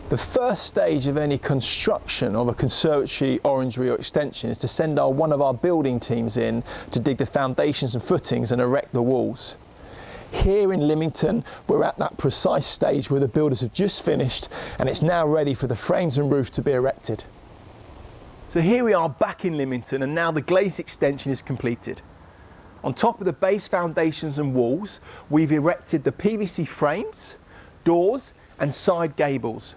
The first stage of any construction of a conservatory, orangery or extension is to send one of our building teams in to dig the foundations and footings and erect the walls. Here in Lymington, we're at that precise stage where the builders have just finished and it's now ready for the frames and roof to be erected. So here we are back in Lymington, and now the glazed extension is completed. On top of the base foundations and walls, we've erected the PVC frames, doors and side gables.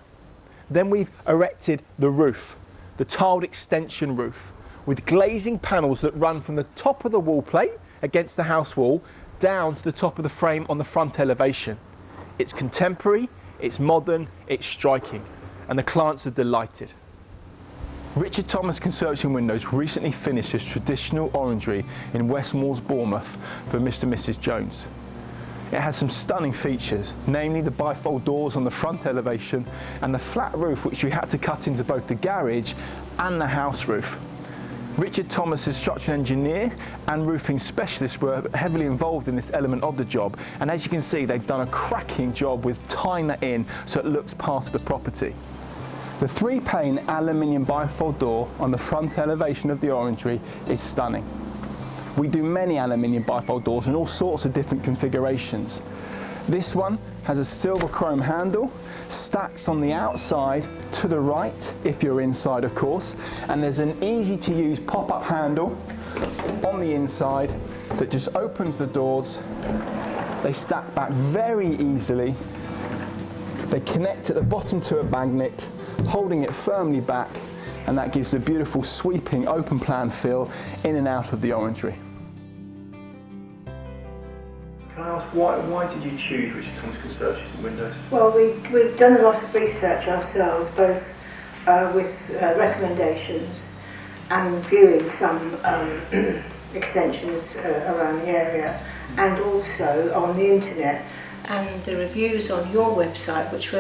Then we've erected the roof, the tiled extension roof, with glazing panels that run from the top of the wall plate against the house wall down to the top of the frame on the front elevation. It's contemporary, it's modern, it's striking, and the clients are delighted. Richard Thomas Conservatory Windows recently finished his traditional orangery in West Moors, Bournemouth for Mr. and Mrs. Jones. It has some stunning features, namely the bifold doors on the front elevation and the flat roof which we had to cut into both the garage and the house roof. Richard Thomas is structural engineer and roofing specialist were heavily involved in this element of the job, and as you can see they've done a cracking job with tying that in so it looks part of the property. The 3-pane aluminium bifold door on the front elevation of the orangery is stunning. We do many aluminium bifold doors in all sorts of different configurations. This one has a silver chrome handle, stacks on the outside to the right, if you're inside of course, and there's an easy to use pop-up handle on the inside that just opens the doors. They stack back very easily. They connect at the bottom to a magnet, holding it firmly back, and that gives a beautiful sweeping open plan feel in and out of the orangery. Can I ask why did you choose Richard Thomas Conservatories and Windows? Well, we've done a lot of research ourselves, both with recommendations and viewing some extensions around the area, and also on the internet. And the reviews on your website, which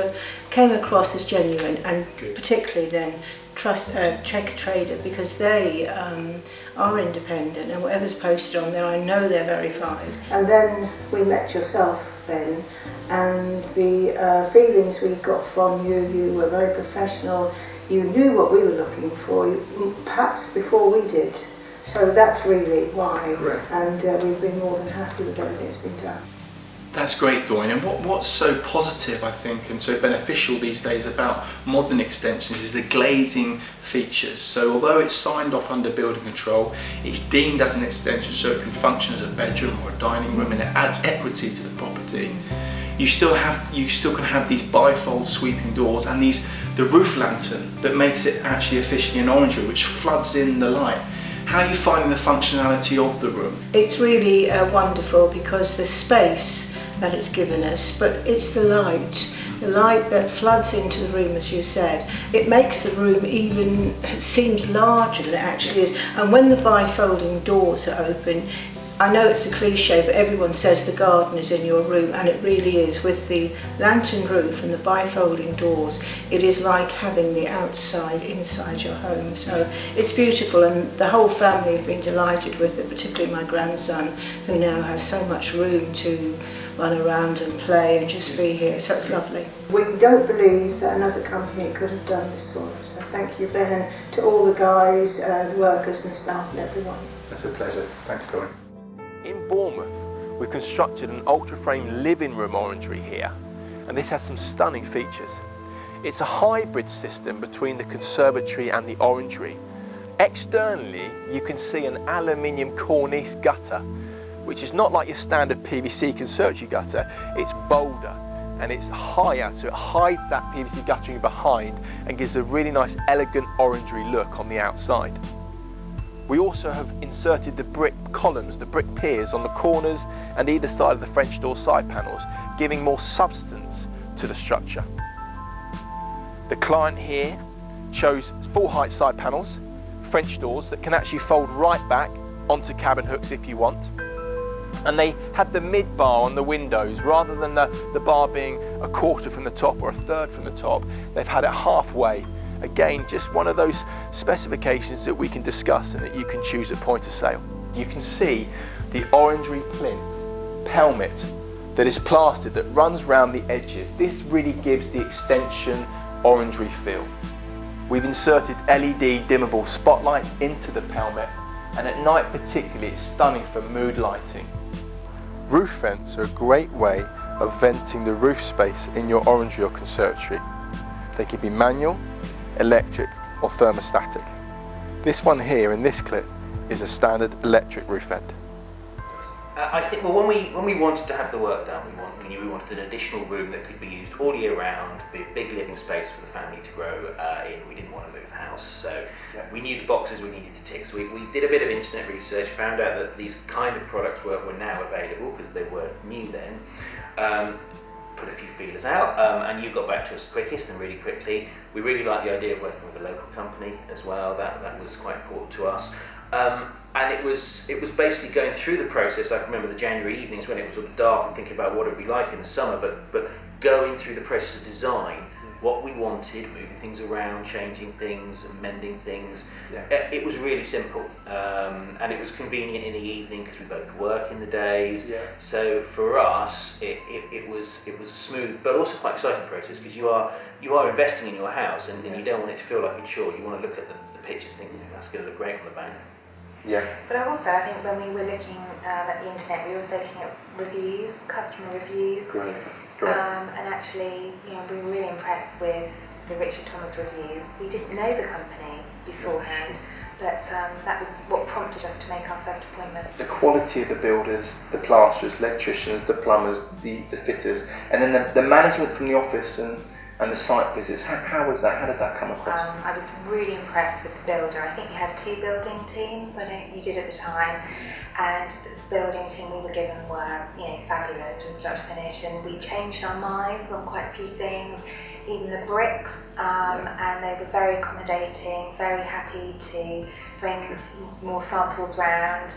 came across as genuine, and Good. Particularly then Check Trader, because they are independent, and whatever's posted on there, I know they're verified. And then we met yourself, Ben, and the feelings we got from you, you were very professional, you knew what we were looking for, perhaps before we did. So that's really why, Correct. And we've been more than happy with everything that's been done. That's great, Doreen, and what's so positive, I think, and so beneficial these days about modern extensions is the glazing features. So although it's signed off under building control, it's deemed as an extension so it can function as a bedroom or a dining room, and it adds equity to the property. You still can have these bifold sweeping doors and the roof lantern that makes it actually officially an orangery, which floods in the light. How are you finding the functionality of the room? It's really wonderful because the space that it's given us, but it's the light that floods into the room, as you said. It makes the room even seems larger than it actually is. And when the bifolding doors are open, I know it's a cliche, but everyone says the garden is in your room, and it really is. With the lantern roof and the bifolding doors, it is like having the outside inside your home. So it's beautiful, and the whole family have been delighted with it, particularly my grandson, who now has so much room to run around and play and just be here. So it's lovely. We don't believe that another company could have done this for us. So thank you, Ben, and to all the guys, the workers and staff and everyone. That's a pleasure. Thanks, Doreen. In Bournemouth, we've constructed an ultra-frame living room orangery here, and this has some stunning features. It's a hybrid system between the conservatory and the orangery. Externally, you can see an aluminium cornice gutter, which is not like your standard PVC conservatory gutter. It's bolder and it's higher, so it hides that PVC guttering behind and gives a really nice, elegant orangery look on the outside. We also have inserted the brick columns, the brick piers on the corners and either side of the French door side panels, giving more substance to the structure. The client here chose full height side panels, French doors that can actually fold right back onto cabin hooks if you want. And they had the mid bar on the windows rather than the bar being a quarter from the top or a third from the top. They've had it halfway. Again, just one of those specifications that we can discuss and that you can choose at point of sale. You can see the orangery plinth pelmet that is plastered that runs round the edges. This really gives the extension Orangery feel. We've inserted LED dimmable spotlights into the pelmet, and at night particularly it's stunning for mood lighting. Roof vents are a great way of venting the roof space in your orangery or conservatory. They can be manual, electric or thermostatic. This one here in this clip is a standard electric roof vent. I think, well, when we wanted to have the work done, we knew we wanted an additional room that could be used all year round, be a big living space for the family to grow in. We didn't want to move house, so we knew the boxes we needed to tick. So we did a bit of internet research, found out that these kind of products were now available because they were new then. Put a few feelers out, and you got back to us quickest and really quickly. We really liked the idea of working with a local company as well. That was quite important to us. And it was basically going through the process. I can remember the January evenings when it was sort of dark and thinking about what it would be like in the summer, but going through the process of design, what we wanted, moving things around, changing things, amending things. It was really simple, and it was convenient in the evening because we both work in the days. So for us, it was a smooth but also quite exciting process, because you are investing in your house, and you don't want it to feel like a chore. You want to look at the pictures and think, that's going to look great on the bank. But also, I think when we were looking at the internet, we were also looking at reviews, customer reviews. Great. And actually, we were really impressed with the Richard Thomas reviews. We didn't know the company beforehand, but that was what prompted us to make our first appointment. The quality of the builders, the plasterers, electricians, the plumbers, the fitters, and then the management from the office and the site visits. How was that? How did that come across? I was really impressed with the builder. I think we had 2 building teams, you did at the time, and the building team we were given were fabulous from start to finish, and we changed our minds on quite a few things, even the bricks, and they were very accommodating, very happy to bring more samples round.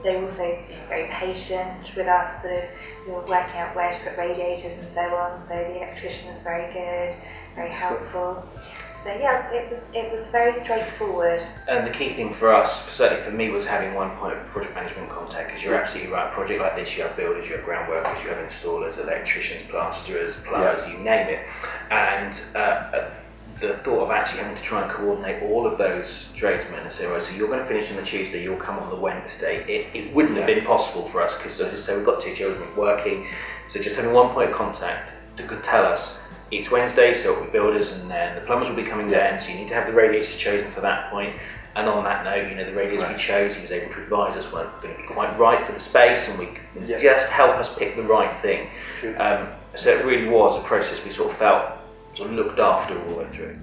They were also very patient with us, sort of. We were working out where to put radiators and so on, so the electrician was very good, very helpful. So it was very straightforward. And the key thing for us, certainly for me, was having one point of project management contact, because you're absolutely right. A project like this, you have builders, you have ground workers, you have installers, electricians, plasterers, plumbers, you name it. And the thought of actually having to try and coordinate all of those tradesmen and say, right, so you're going to finish on the Tuesday, you'll come on the Wednesday. It wouldn't have been possible for us, because as I say, we've got 2 children working. So just having one point of contact that could tell us it's Wednesday, so it'll be builders, and then the plumbers will be coming then, so you need to have the radiators chosen for that point. And on that note, the radiators we chose, he was able to advise us weren't going to be quite right for the space, and we just help us pick the right thing. So it really was a process we sort of felt looked after all the way through.